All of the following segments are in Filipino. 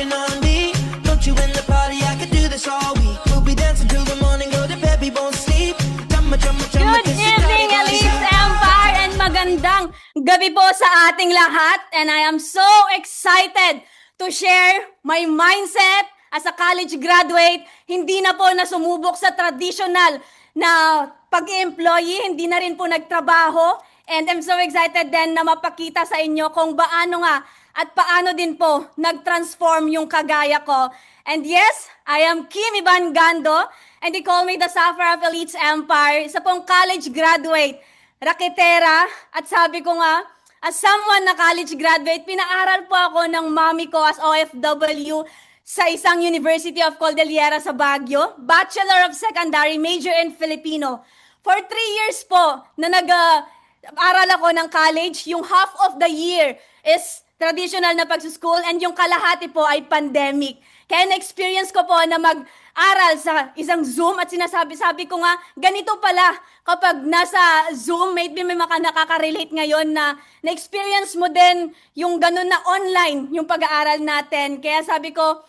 waiting on me. Don't you in the party? I could do this all week. We'll be dancing till the morning, go to bed, we won't sleep. Good evening, Elise Empire, and magandang gabi po sa ating lahat. And I am so excited to share my mindset as a college graduate. Hindi na po nasumubok sa traditional na pag-employee, hindi na rin po nagtrabaho. And I'm so excited din na mapakita sa inyo kung paano nga at paano din po nag-transform yung kagaya ko. And yes, I am Kim Ivan Gando, and they call me the Sapphire of Elites Empire. Isa pong college graduate, raketera, at sabi ko nga, as someone na college graduate, pinaaral po ako ng mami ko as OFW sa isang University of Cordillera sa Baguio, Bachelor of Secondary, major in Filipino. For 3 years po na nag-aral ako ng college, yung half of the year is traditional na pag-school and yung kalahati po ay pandemic. Kaya na-experience ko po na mag-aral sa isang Zoom at sinasabi ko nga, ganito pala kapag nasa Zoom, maybe may nakaka-relate ngayon na na-experience mo din yung ganun na online, yung pag-aaral natin. Kaya sabi ko,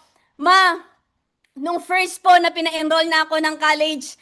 nung first po na pina-enroll na ako ng college,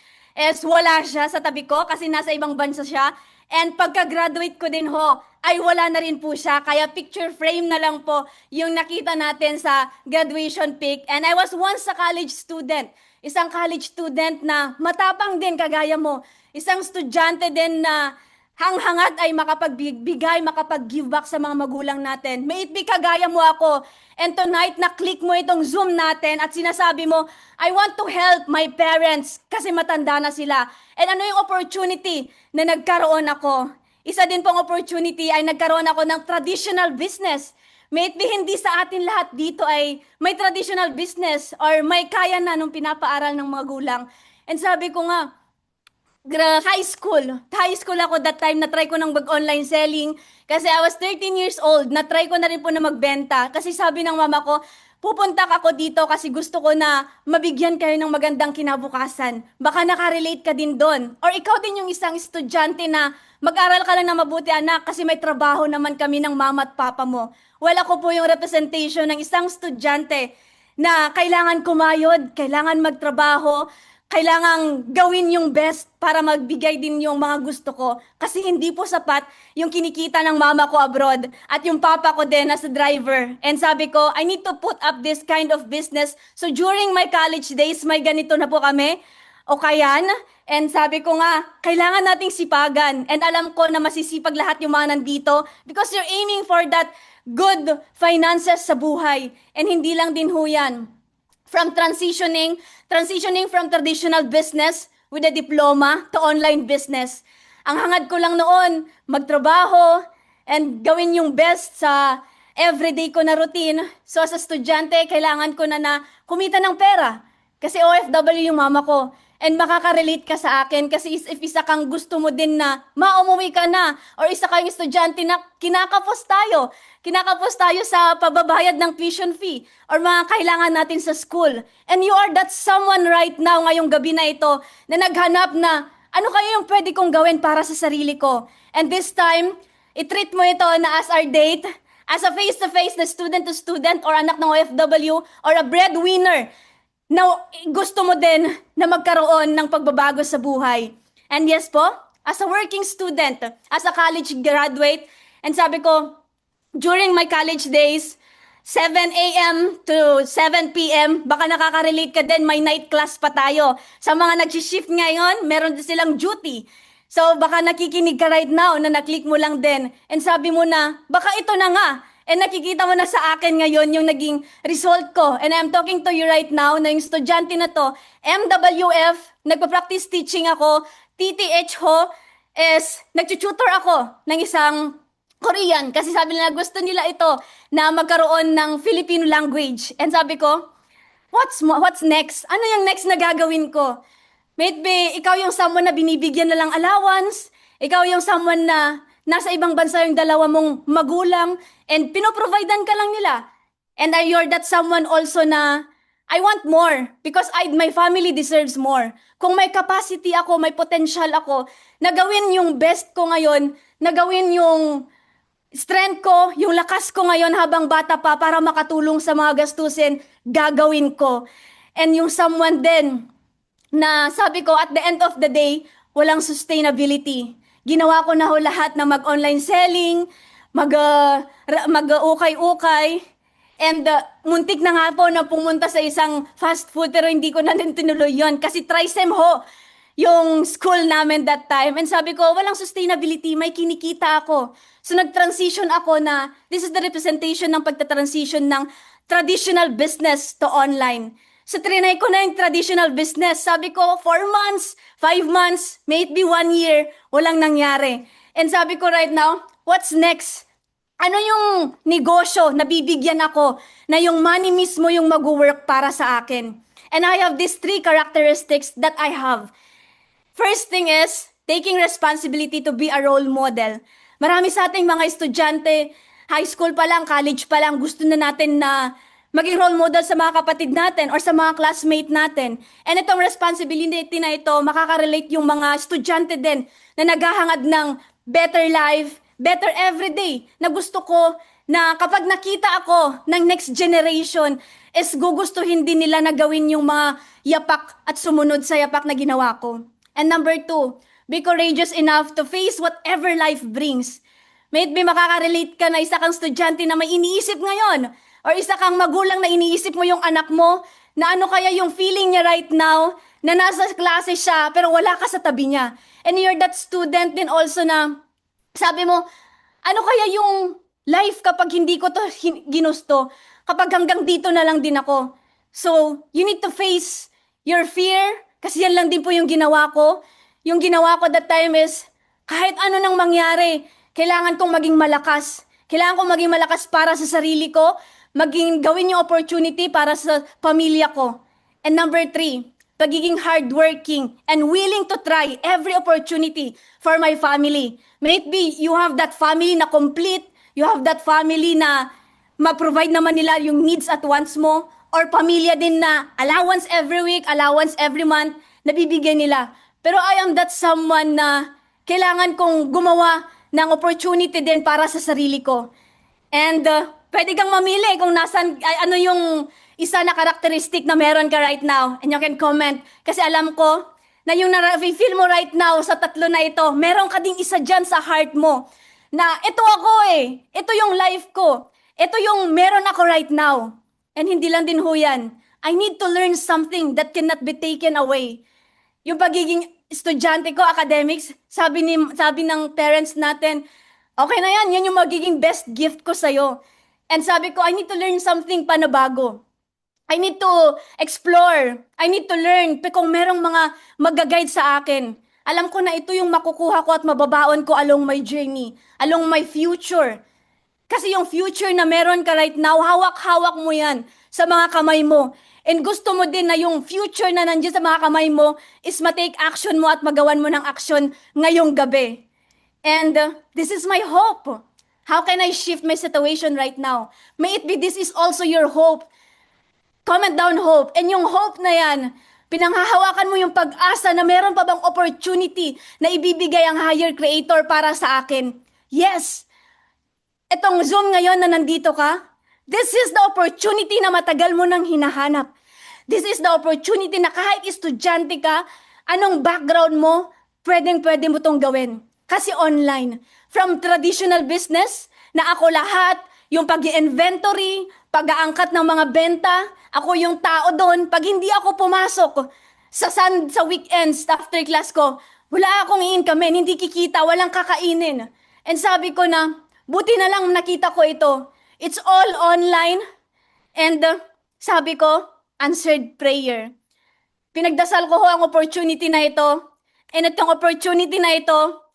wala siya sa tabi ko kasi nasa ibang bansa siya. And pagka-graduate ko din ho, ay wala na rin po siya. Kaya picture frame na lang po yung nakita natin sa graduation pic. And I was once a college student. Isang college student na matapang din kagaya mo. Isang estudyante din na hanghangat ay makapagbigay, makapag-give back sa mga magulang natin. May it be kagaya mo ako. And tonight, na-click mo itong Zoom natin at sinasabi mo, I want to help my parents kasi matanda na sila. And ano yung opportunity na nagkaroon ako? Isa din pong opportunity ay nagkaroon ako ng traditional business. May it be hindi sa atin lahat dito ay may traditional business or may kaya na nung pinapaaral ng magulang. And sabi ko nga, high school ako that time, na-try ko ng mag-online selling kasi I was 13 years old, na-try ko na rin po na magbenta kasi sabi ng mama ko, pupunta ako dito kasi gusto ko na mabigyan kayo ng magandang kinabukasan. Baka nakarelate ka din doon. Or ikaw din yung isang estudyante na mag-aral ka lang na mabuti anak kasi may trabaho naman kami ng mama at papa mo. Wala ko po yung representation ng isang estudyante na kailangan kumayod, kailangan magtrabaho, kailangan gawin yung best para magbigay din yung mga gusto ko. Kasi hindi po sapat yung kinikita ng mama ko abroad at yung papa ko din as a driver. And sabi ko, I need to put up this kind of business. So during my college days, may ganito na po kami. O kayan. And sabi ko nga, kailangan nating sipagan. And alam ko na masisipag lahat yung mga nandito because you're aiming for that good finances sa buhay. And hindi lang din ho yan. From transitioning from traditional business with a diploma to online business. Ang hangad ko lang noon, magtrabaho and gawin yung best sa everyday ko na routine. So as a estudyante, kailangan ko na kumita ng pera. Kasi OFW yung mama ko. And makaka-relate ka sa akin kasi if isa kang gusto mo din na maumuwi ka na or isa kang estudyante na kinakapos tayo sa pababayad ng tuition fee or mga kailangan natin sa school. And you are that someone right now ngayong gabi na ito na naghanap na ano kaya yung pwede kong gawin para sa sarili ko. And this time, i-treat mo ito na as our date, as a face-to-face na student-to-student or anak ng OFW or a breadwinner na gusto mo din na magkaroon ng pagbabago sa buhay. And yes po, as a working student, as a college graduate, and sabi ko, during my college days, 7 a.m. to 7 p.m., baka nakaka-relate ka din, may night class pa tayo. Sa mga nag-shift ngayon, meron din silang duty. So baka nakikinig ka right now na na-click mo lang din. And sabi mo na, baka ito na nga. And nakikita mo na sa akin ngayon yung naging result ko. And I'm talking to you right now na yung estudyante na to, MWF, nagpa-practice teaching ako, TTH ho, nag-tutor ako ng isang Korean. Kasi sabi nila gusto nila ito na magkaroon ng Filipino language. And sabi ko, what's next? Ano yung next na gagawin ko? Maybe ikaw yung someone na binibigyan na lang allowance, ikaw yung someone na nasa ibang bansa yung dalawa mong magulang and pinoprovidean ka lang nila. And you're that someone also na I want more because my family deserves more. Kung may capacity ako, may potential ako, na gawin yung best ko ngayon, na gawin yung strength ko, yung lakas ko ngayon habang bata pa para makatulong sa mga gastusin, gagawin ko. And yung someone din na sabi ko at the end of the day, walang sustainability. Ginawa ko na ho lahat na mag-online selling, mag-ukay-ukay, and muntik na nga po na pumunta sa isang fast food pero hindi ko na din tinuloy yun kasi TRISEM ho yung school namin that time. And sabi ko, walang sustainability, may kinikita ako. So nag-transition ako na this is the representation ng pagta-transition ng traditional business to online. So trinay ko na yung traditional business. Sabi ko, 4 months, 5 months, may it be 1 year, walang nangyari. And sabi ko right now, what's next? Ano yung negosyo na bibigyan ako na yung money mismo yung mag-work para sa akin? And I have these 3 characteristics that I have. First thing is, taking responsibility to be a role model. Marami sa ating mga estudyante, high school pa lang, college pa lang, gusto na natin na maging role model sa mga kapatid natin or sa mga classmate natin. And itong responsibility na ito, makaka-relate yung mga estudyante din na naghahangad ng better life, better everyday, na gusto ko na kapag nakita ako ng next generation, is gugustuhin din nila na gawin yung mga yapak at sumunod sa yapak na ginawa ko. And number 2, be courageous enough to face whatever life brings. May it be makaka-relate ka na isa kang estudyante na may iniisip ngayon or isa kang magulang na iniisip mo yung anak mo na ano kaya yung feeling niya right now na nasa klase siya pero wala ka sa tabi niya. And you're that student din also na sabi mo, ano kaya yung life kapag hindi ko to ginusto? Kapag hanggang dito na lang din ako. So, you need to face your fear. Kasi yan lang din po yung ginawa ko. Yung ginawa ko that time is, kahit ano nang mangyari, kailangan kong maging malakas. Kailangan kong maging malakas para sa sarili ko, gawin yung opportunity para sa pamilya ko. And number 3, pagiging hardworking and willing to try every opportunity for my family. May it be, you have that family na complete, you have that family na ma-provide naman nila yung needs at wants mo, or pamilya din na allowance every week, allowance every month, nabibigay nila. Pero I am that someone na kailangan kong gumawa ng opportunity din para sa sarili ko. And pwede kang mamili kung ano yung isa na karakteristik na meron ka right now. And you can comment. Kasi alam ko na yung feel mo right now sa 3 na ito, meron ka ding isa dyan sa heart mo. Na ito ako ito yung life ko. Ito yung meron ako right now. And hindi lang din ho yan. I need to learn something that cannot be taken away. Yung pagiging estudyante ko, academics, sabi ng parents natin, okay na yan yung magiging best gift ko sa'yo. And sabi ko, I need to learn something pa na bago. I need to explore. I need to learn. Kung merong mga mag-guide sa akin, alam ko na ito yung makukuha ko at mababaon ko along my journey, along my future. Kasi yung future na meron ka right now, hawak-hawak mo yan sa mga kamay mo. And gusto mo din na yung future na nandiyan sa mga kamay mo is ma-take action mo at magawan mo ng action ngayong gabi. And this is my hope. How can I shift my situation right now? May it be this is also your hope. Comment down hope. And yung hope na yan, pinanghahawakan mo yung pag-asa na meron pa bang opportunity na ibibigay ang higher creator para sa akin. Yes! Etong Zoom ngayon na nandito ka, this is the opportunity na matagal mo nang hinahanap. This is the opportunity na kahit estudyante ka, anong background mo, pwede mo tong gawin. Kasi online. From traditional business, na ako lahat, yung pag-inventory, pag-aangkat ng mga benta, ako yung tao doon. Pag hindi ako pumasok sa weekends after class ko, wala akong income, hindi kikita, walang kakainin. And sabi ko na, buti na lang nakita ko ito. It's all online. And sabi ko, answered prayer. Pinagdasal ko ho ang opportunity na ito. And itong opportunity na ito,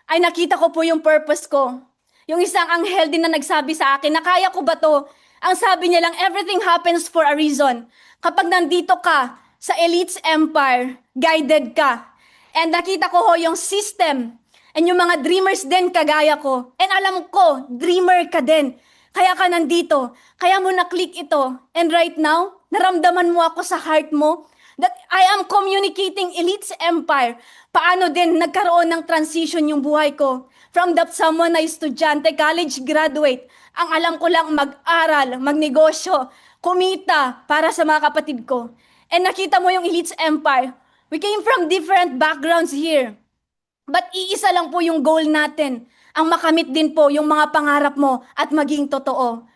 ay nakita ko po yung purpose ko. Yung isang anghel din na nagsabi sa akin, na kaya ko ba to? Ang sabi niya lang, everything happens for a reason. Kapag nandito ka sa Elites Empire, guided ka. And nakita ko ho yung system. And yung mga dreamers din kagaya ko. And alam ko, dreamer ka din. Kaya ka nandito. Kaya mo na-click ito. And right now, naramdaman mo ako sa heart mo that I am communicating Elites Empire. Paano din nagkaroon ng transition yung buhay ko. From that someone na estudyante, college graduate, ang alam ko lang mag-aral, magnegosyo, kumita para sa mga kapatid ko. And nakita mo yung Elites Empire. We came from different backgrounds here. But iisa lang po yung goal natin. Ang makamit din po yung mga pangarap mo at maging totoo.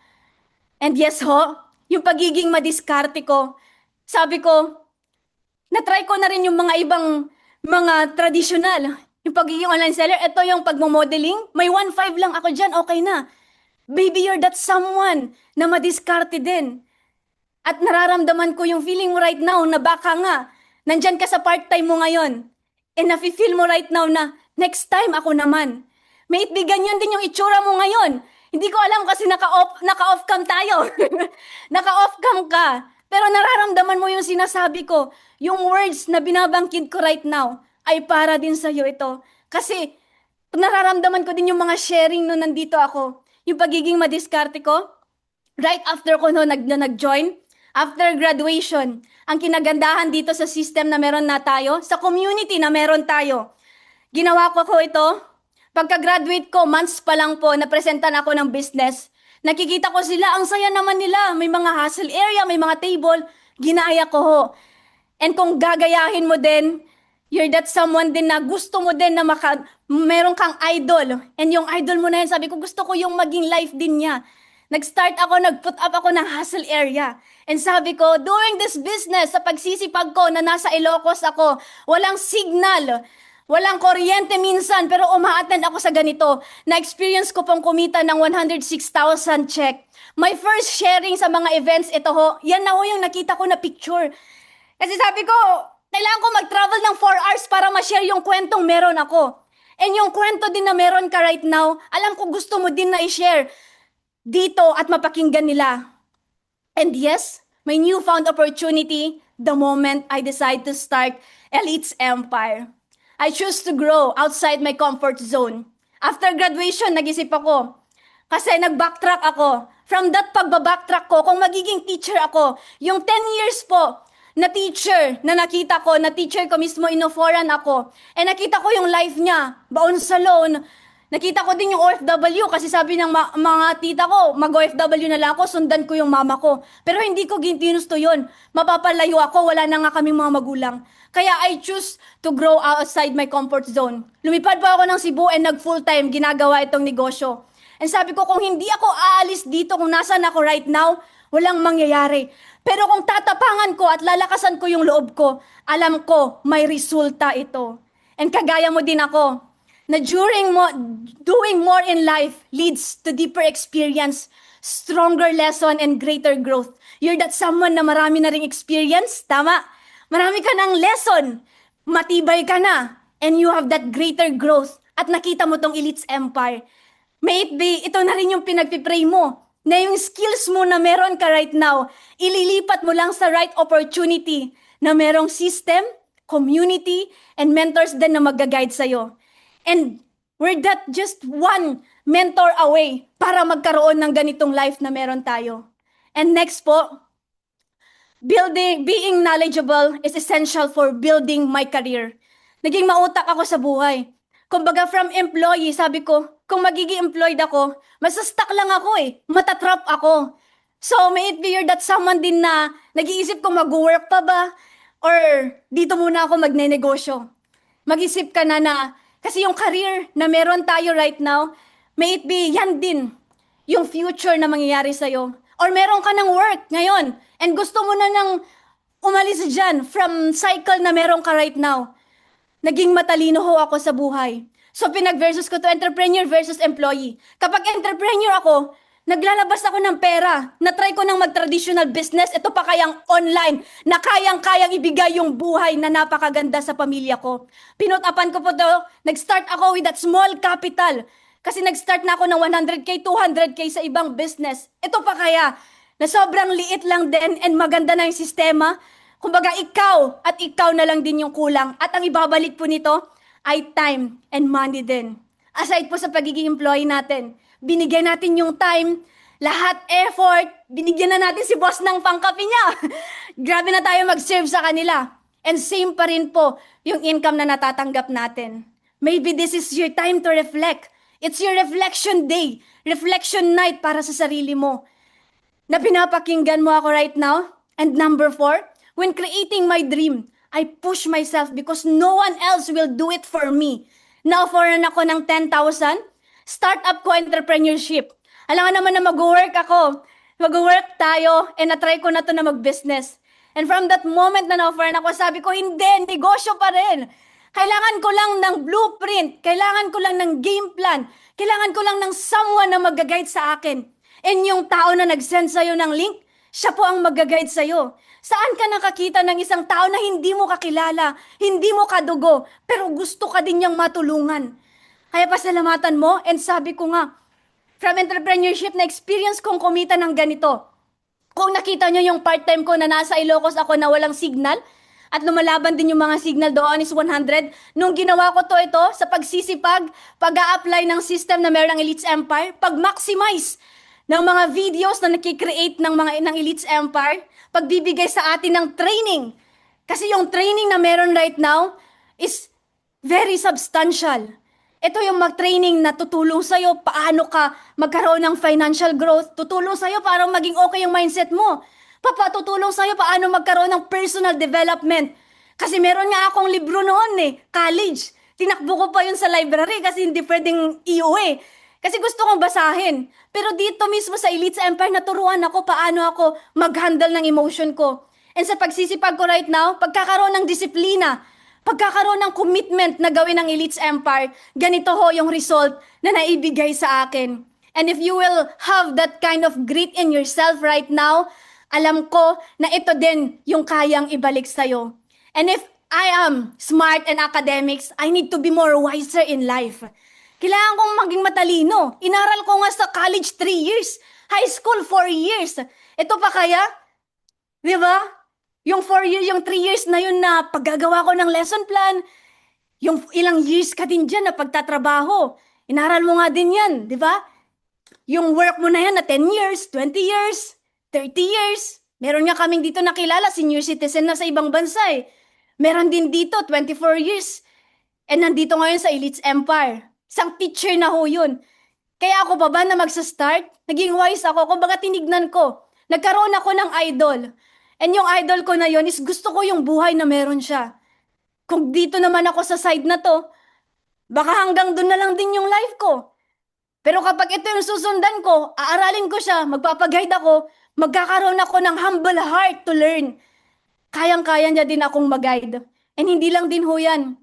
And yes ho, yung pagiging madiskarte ko, sabi ko, na-try ko na rin yung mga ibang mga traditional. Yung pagiging online seller, ito yung pagmo-modeling, may 1.5 lang ako dyan, okay na. Baby, you're that someone na madiskarte din. At nararamdaman ko yung feeling mo right now na baka nga, nandyan ka sa part-time mo ngayon. And nafe-feel mo right now na next time ako naman. May it be ganyan din yung itsura mo ngayon. Hindi ko alam kasi naka-off cam tayo. Naka-off cam ka. Pero nararamdaman mo yung sinasabi ko. Yung words na binabangkit ko right now ay para din sa'yo ito. Kasi nararamdaman ko din yung mga sharing nung nandito ako. Yung pagiging madiskarte ko. Right after ko nag-join, after graduation, ang kinagandahan dito sa system na meron na tayo, sa community na meron tayo, ginawa ko ito. Pagka-graduate ko, months pa lang po, napresentan ako ng business. Nakikita ko sila, ang saya naman nila. May mga hustle area, may mga table. Ginaya ko ho. And kung gagayahin mo din, you're that someone din na gusto mo din na meron kang idol. And yung idol mo na yan, sabi ko, gusto ko yung maging life din niya. Nag-start ako, nag-put up ako ng hustle area. And sabi ko, doing this business, sa pagsisipag ko na nasa Ilocos ako, walang signal, walang kuryente minsan, pero uma-attend ako sa ganito. Na-experience ko pong kumita ng 106,000 check. My first sharing sa mga events, ito ho, yan na ho yung nakita ko na picture. Kasi sabi ko, kailangan ko mag-travel ng 4 hours para ma-share yung kwentong meron ako. And yung kwento din na meron ka right now, alam ko gusto mo din na i-share dito at mapakinggan nila. And yes, my newfound opportunity the moment I decide to start Elites Empire. I choose to grow outside my comfort zone. After graduation, nag-isip ako. Kasi nag-backtrack ako. From that pagbabacktrack ko, kung magiging teacher ako, yung 10 years po na teacher na nakita ko, na teacher ko mismo, inoforan ako. And nakita ko yung life niya, baon sa loan. Nakita ko din yung OFW kasi sabi ng mga tita ko, mag-OFW na lang ako, sundan ko yung mama ko. Pero hindi ko ginusto yun. Mapapalayo ako, wala na nga kaming mga magulang. Kaya I choose to grow outside my comfort zone. Lumipad pa ako ng Cebu and nag-full-time ginagawa itong negosyo. And sabi ko, kung hindi ako aalis dito, kung nasan ako right now, walang mangyayari. Pero kung tatapangan ko at lalakasan ko yung loob ko, alam ko may resulta ito. And kagaya mo din ako, na doing more in life leads to deeper experience, stronger lesson, and greater growth. You're that someone na marami na ring experience, tama? Marami ka ng lesson, matibay ka na, and you have that greater growth, at nakita mo tong Elites Empire. May it be, ito na rin yung pinagpipray mo, na yung skills mo na meron ka right now, ililipat mo lang sa right opportunity, na merong system, community, and mentors din na mag-guide sa'yo. And we're that just one mentor away para magkaroon ng ganitong life na meron tayo. And next po, being knowledgeable is essential for building my career. Naging mautak ako sa buhay. Kumbaga from employee, sabi ko, kung magiging employed ako, masastuck lang ako matatrap ako. So may it be you're that someone din na nag-iisip kung mag-work pa ba or dito muna ako magne-negosyo. Mag-isip ka na kasi yung career na meron tayo right now, may it be yan din yung future na mangyayari sa'yo. Or meron ka ng work ngayon and gusto mo na nang umalis dyan from cycle na meron ka right now. Naging matalino ho ako sa buhay. So pinag-versus ko to entrepreneur versus employee. Kapag entrepreneur ako, naglalabas ako ng pera. Na-try ko ng mag-traditional business. Ito pa kayang online na kayang-kayang ibigay yung buhay na napakaganda sa pamilya ko. Pinutapan ko po to. Nag-start ako with that small capital. Kasi nag-start na ako ng 100K, 200K sa ibang business. Ito pa kaya na sobrang liit lang din and maganda na yung sistema. Kumbaga ikaw at ikaw na lang din yung kulang. At ang ibabalik po nito ay time and money din. Aside po sa pagiging employee natin, binigay natin yung time Lahat effort, binigyan na natin si boss ng pangkapi niya. Grabe na tayo mag-serve sa kanila. And same pa rin po yung income na natatanggap natin. Maybe this is your time to reflect. It's your reflection day, reflection night para sa sarili mo. Na pinapakinggan mo ako right now. And number 4, when creating my dream, I push myself because no one else will do it for me. Na-offeran ako ng 10,000, startup ko entrepreneurship. Alam nga naman na mag-work ako, mag-work tayo, and na-try ko na to na mag-business. And from that moment na na-offeran ako, sabi ko, hindi, negosyo pa rin. Kailangan ko lang ng blueprint, kailangan ko lang ng game plan, kailangan ko lang ng someone na mag-guide sa akin. And yung tao na nag-send sa'yo ng link, siya po ang mag-guide sa'yo. Saan ka nakakita ng isang tao na hindi mo kakilala, hindi mo kadugo, pero gusto ka din niyang matulungan? Kaya pasalamatan mo, and sabi ko nga, from entrepreneurship na experience kong kumita ng ganito. Kung nakita nyo yung part-time ko na nasa Ilocos ako na walang signal, at lumalaban din yung mga signal doon is 100. Nung ginawa ko ito sa pagsisipag, pag-a-apply ng system na meron ng Elites Empire, pag-maximize ng mga videos na nakikreate ng Elites Empire, pagbibigay sa atin ng training. Kasi yung training na meron right now is very substantial. Ito yung mag-training na tutulong sa'yo paano ka magkaroon ng financial growth, tutulong sa'yo para maging okay yung mindset mo. Tutulong sa'yo paano magkaroon ng personal development. Kasi meron nga akong libro noon college. Tinakbo ko pa yun sa library kasi hindi pwedeng iuwi. Kasi gusto kong basahin. Pero dito mismo sa Elites Empire, naturuan ako paano ako mag-handle ng emotion ko. And sa pagsisipag ko right now, pagkakaroon ng disiplina, pagkakaroon ng commitment na gawin ng Elites Empire, ganito ho yung result na naibigay sa akin. And if you will have that kind of grit in yourself right now, alam ko na ito din yung kayang ibalik sa'yo. And if I am smart in academics, I need to be more wiser in life. Kailangan kong maging matalino. Inaral ko nga sa college 3 years, high school 4 years. Ito pa kaya? Di ba? Yung 4 years, yung 3 years na yun na paggagawa ko ng lesson plan, yung ilang years ka din dyan na pagtatrabaho, inaral mo nga din yan, di ba? Yung work mo na yan na 10 years, 20 years, 30 years. Meron nga kaming dito nakilala, senior citizen na sa ibang bansa Meron din dito, 24 years. And nandito ngayon sa Elites Empire. Isang teacher na ho yun. Kaya ako pa ba na magsa-start? Naging wise ako, kumbaga tinignan ko. Nagkaroon ako ng idol. And yung idol ko na yun is gusto ko yung buhay na meron siya. Kung dito naman ako sa side na to, baka hanggang doon na lang din yung life ko. Pero kapag ito yung susundan ko, aaralin ko siya, magpapaguide ako, magkakaroon ako ng humble heart to learn. Kayang-kaya niya din akong mag-guide. And hindi lang din ho yan.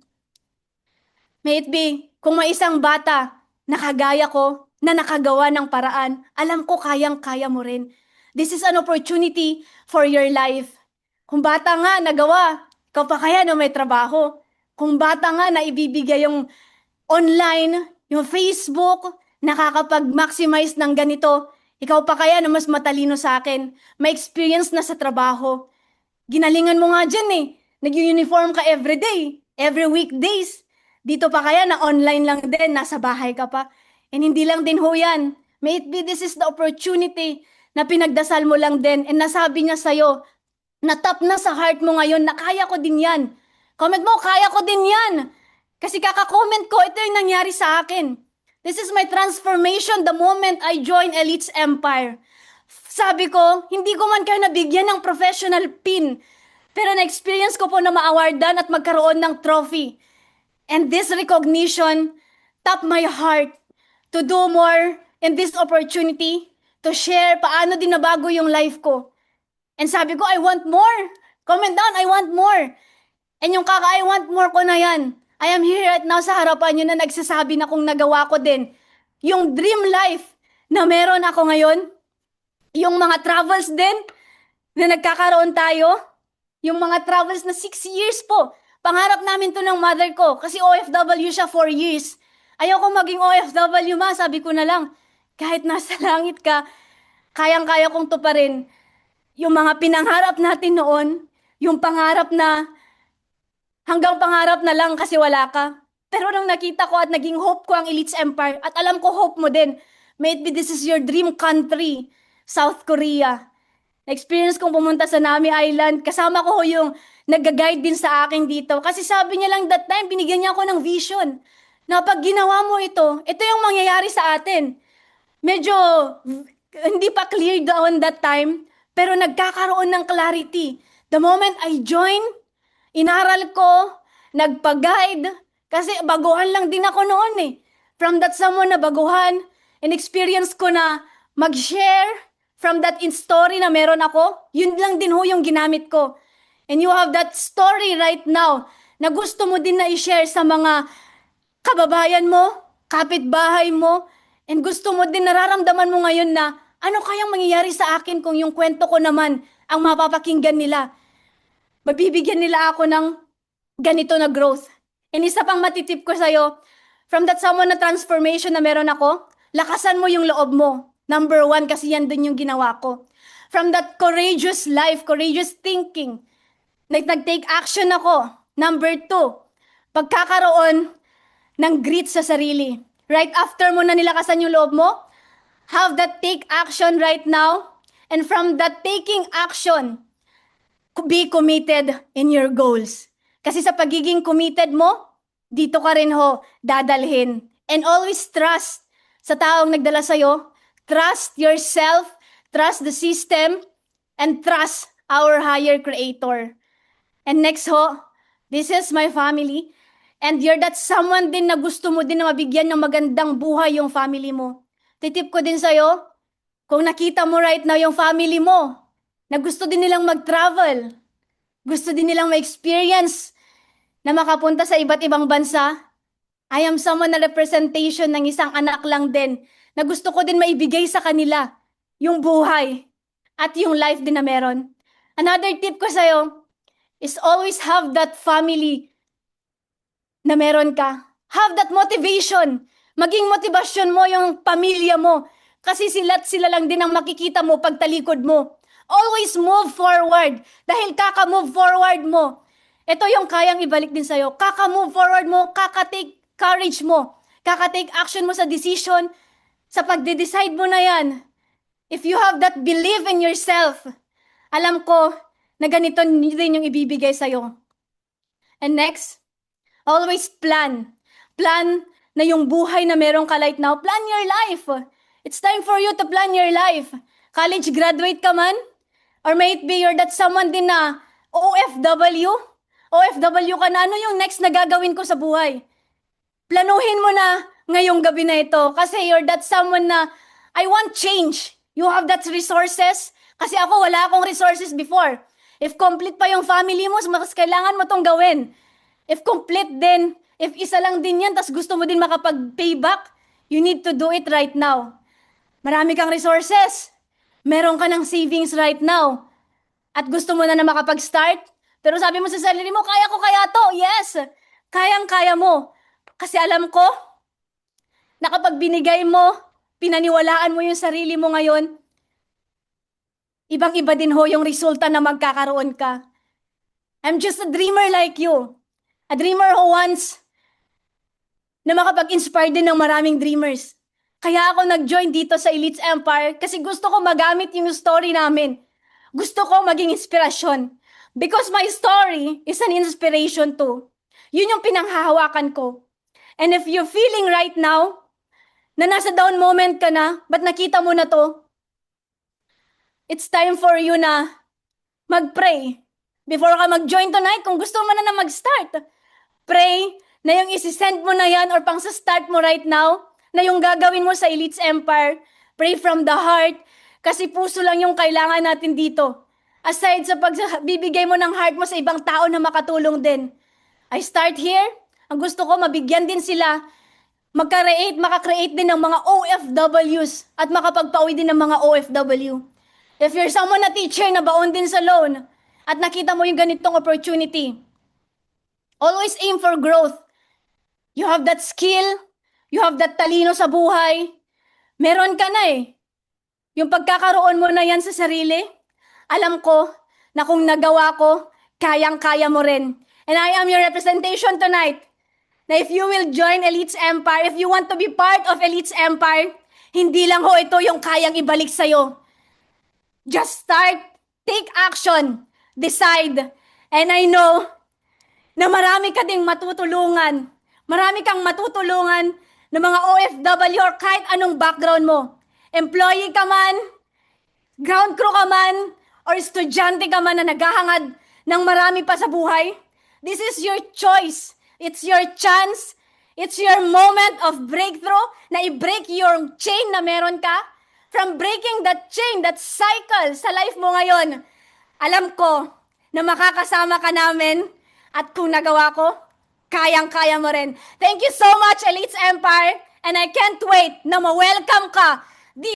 May it be, kung may isang bata na kagaya ko, na nakagawa ng paraan, alam ko kayang-kaya mo rin. This is an opportunity for your life. Kung bata nga nagawa, ikaw pa kaya na may trabaho. Kung bata nga na ibibigay yung online, yung Facebook, nakakapag-maximize ng ganito, ikaw pa kaya na mas matalino sa akin, may experience na sa trabaho. Ginalingan mo nga dyan Nag-uniform ka everyday, every weekdays. Dito pa kaya na online lang din, nasa bahay ka pa. And hindi lang din ho yan. May it be this is the opportunity na pinagdasal mo lang din and nasabi niya sa'yo, natap na sa heart mo ngayon na kaya ko din yan. Comment mo, kaya ko din yan. Kasi kaka-comment ko, ito yung nangyari sa akin. This is my transformation the moment I joined Elites Empire. Sabi ko, hindi ko man kayo nabigyan ng professional pin. Pero na-experience ko po na ma-awardan at magkaroon ng trophy. And this recognition tapped my heart to do more in this opportunity, to share paano din nabago yung life ko. And sabi ko, I want more. Comment down, I want more. And yung I want more ko na yan. I am here right now sa harapan nyo na nagsasabi na kung nagawa ko din. Yung dream life na meron ako ngayon, yung mga travels din na nagkakaroon tayo, yung mga travels na 6 years po. Pangarap namin to ng mother ko kasi OFW siya 4 years. Ayoko maging OFW sabi ko na lang. Kahit nasa langit ka, kayang-kaya kong tuparin. Yung mga pinangarap natin noon, yung pangarap na hanggang pangarap na lang kasi wala ka. Pero nung nakita ko at naging hope ko ang Elites Empire, at alam ko hope mo din, May it be this is your dream country, South Korea. Na-experience kong pumunta sa Nami Island. Kasama ko yung nag-guide din sa akin dito. Kasi sabi niya lang that time, binigyan niya ako ng vision. Na pag ginawa mo ito yung mangyayari sa atin. Medyo hindi pa clear doon that time, pero nagkakaroon ng clarity. The moment I join, inaral ko, nagpa-guide, kasi baguhan lang din ako noon eh. From that someone na baguhan, in-experience ko na mag-share from that story na meron ako, yun lang din ho yung ginamit ko. And you have that story right now na gusto mo din na i-share sa mga kababayan mo, kapitbahay mo, and gusto mo din nararamdaman mo ngayon na ano kayang mangyayari sa akin kung yung kwento ko naman ang mapapakinggan nila. Mabibigyan nila ako ng ganito na growth. And isa pang matitip ko sa'yo, from that someone na transformation na meron ako, lakasan mo yung loob mo. Number 1, kasi yan din yung ginawa ko. From that courageous life, courageous thinking, nag-take action ako. Number 2, pagkakaroon ng grit sa sarili. Right after mo na nilakasan yung loob mo, have that take action right now. And from that taking action, be committed in your goals. Kasi sa pagiging committed mo, dito ka rin ho dadalhin. And always trust sa taong nagdala sa'yo. Trust yourself, trust the system, and trust our higher creator. And next ho, this is my family. And you're that someone din na gusto mo din na mabigyan ng magandang buhay yung family mo. Titip ko din sa'yo, kung nakita mo right now yung family mo, na gusto din nilang mag-travel, gusto din nilang ma-experience na makapunta sa iba't ibang bansa, I am someone na representation ng isang anak lang din, na gusto ko din maibigay sa kanila yung buhay at yung life din na meron. Another tip ko sa'yo is always have that family na meron ka. Have that motivation. Maging motivasyon mo yung pamilya mo. Kasi sila lang din ang makikita mo pag talikod mo. Always move forward. Dahil kaka-move forward mo. Ito yung kayang ibalik din sa'yo. Kaka-move forward mo, kaka-take courage mo. Kaka-take action mo sa decision. Sa pagde-decide mo na yan. If you have that belief in yourself, alam ko na ganito din yung ibibigay sa'yo. And next, always plan. Plan na yung buhay na meron ka right now. Plan your life. It's time for you to plan your life. College graduate ka man? Or may it be you're that someone din na OFW? OFW ka na, ano yung next na gagawin ko sa buhay? Planuhin mo na ngayong gabi na ito. Kasi you're that someone na, I want change. You have that resources. Kasi ako, wala akong resources before. If complete pa yung family mo, mas kailangan mo tong gawin. If complete din, if isa lang din yan, tas gusto mo din makapag-payback, you need to do it right now. Marami kang resources. Meron ka ng savings right now. At gusto mo na makapag-start. Pero sabi mo sa sarili mo, kaya ko kaya to. Yes, kayang-kaya mo. Kasi alam ko, na kapag binigay mo, pinaniwalaan mo yung sarili mo ngayon, ibang-iba din ho yung resulta na magkakaroon ka. I'm just a dreamer like you. A dreamer who wants na makapag-inspire din ng maraming dreamers. Kaya ako nag-join dito sa Elites Empire kasi gusto ko magamit yung story namin. Gusto ko maging inspirasyon. Because my story is an inspiration too. Yun yung pinanghahawakan ko. And if you're feeling right now, na nasa down moment ka na, ba't nakita mo na to? It's time for you na mag-pray. Before ka mag-join tonight, kung gusto mo na mag-start, pray na yung isi-send mo na yan or pang sa-start mo right now, na yung gagawin mo sa Elites Empire, pray from the heart, kasi puso lang yung kailangan natin dito. Aside sa pagbibigay mo ng heart mo sa ibang tao na makatulong din. I start here, ang gusto ko mabigyan din sila, makakreate din ng mga OFWs at makapagpauwi din ng mga OFW. If you're someone na teacher na baon din sa loan at nakita mo yung ganitong opportunity, always aim for growth. You have that skill, you have that talino sa buhay. Meron ka na eh. Yung pagkakaroon mo na yan sa sarili, alam ko na kung nagawa ko, kayang-kaya mo rin. And I am your representation tonight. Na if you will join Elites Empire, if you want to be part of Elites Empire, Hindi lang ho ito yung kayang ibalik sa'yo. Just start, take action, decide. And I know na marami ka ding matutulungan. Marami kang matutulungan ng mga OFW or kahit anong background mo. Employee ka man, ground crew ka man, or estudyante ka man na naghahangad ng marami pa sa buhay. This is your choice. It's your chance. It's your moment of breakthrough na i-break your chain na meron ka. From breaking that chain, that cycle sa life mo ngayon, alam ko na makakasama ka namin at kung nagawa ko, kayang-kaya mo rin. Thank you so much, Elites Empire, and I can't wait na ma-welcome ka